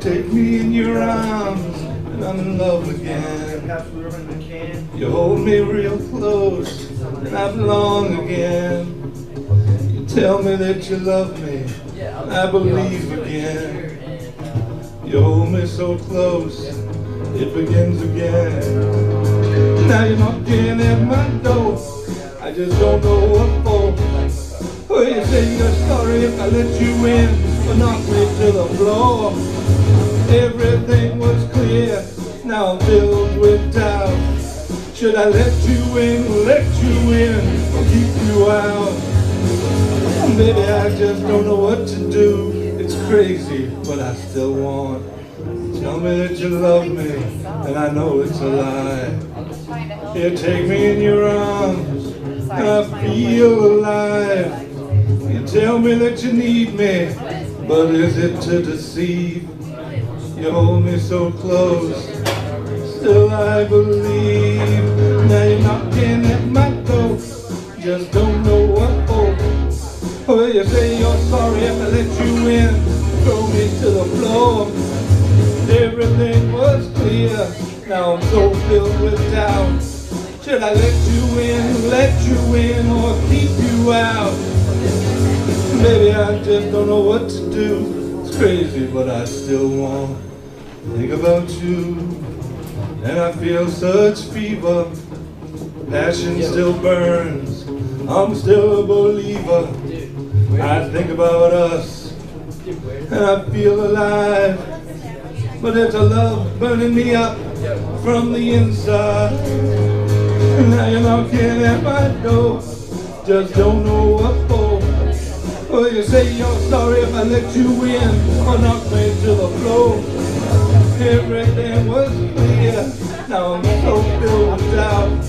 take me in your arms, and I'm in love again. You hold me real close, and I belong again. You tell me that you love me, and I believe again. You hold me so close, it begins again. Now you're knocking at my door, I just don't know what for. Oh, you say you're sorry if I let you in, but knock me to the floor. Everything was clear, now I'm filled with doubt. Should I let you in, or keep you out? Baby, I just don't know what to do. It's crazy, but I still want. Tell me that you love me, and I know it's a lie. You take me in your arms, and I feel alive. You tell me that you need me, but is it to deceive? You hold me so close, still I believe. Now you're knocking at my door, just don't know what for. Oh, you say you're sorry if I let you in, throw me to the floor. Everything was clear, now I'm so filled with doubt. Should I let you in, or keep you out? Baby, I just don't know what to do. It's crazy, but I still want. Think about you, and I feel such fever. Passion still burns, I'm still a believer. I think about us, and I feel alive. But there's a love burning me up from the inside. Now you're knocking at my door, just don't know what for. Oh, you say you're sorry if I let you in, or knock me to the floor. Everything was clear, now I'm so filled with doubt.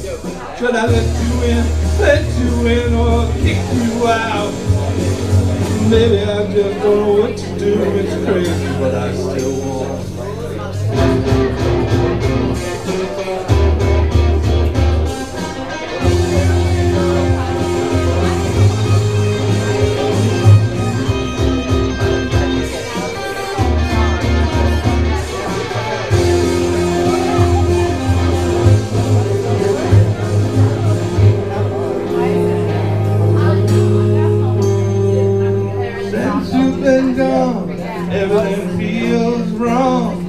Should I let you in, or kick you out? Baby, I just don't know what to do. It's crazy, but I still want. Been gone, everything feels wrong.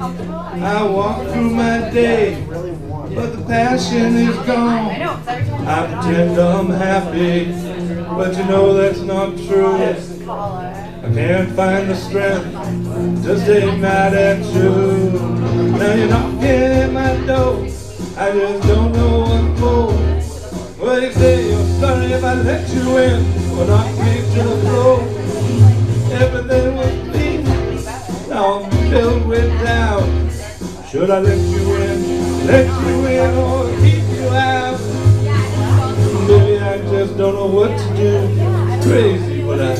I walk through my day, but the passion is gone. I pretend I'm happy, but you know that's not true. I can't find the strength to stay mad at you. Now you're knocking at my door, I just don't know what for. Well, you say you're sorry if I let you in, or knock me to the floor. Everything was clean, now I'm filled with doubt. Should I let you in, or keep you out? Baby, I just don't know what to do. Crazy, but I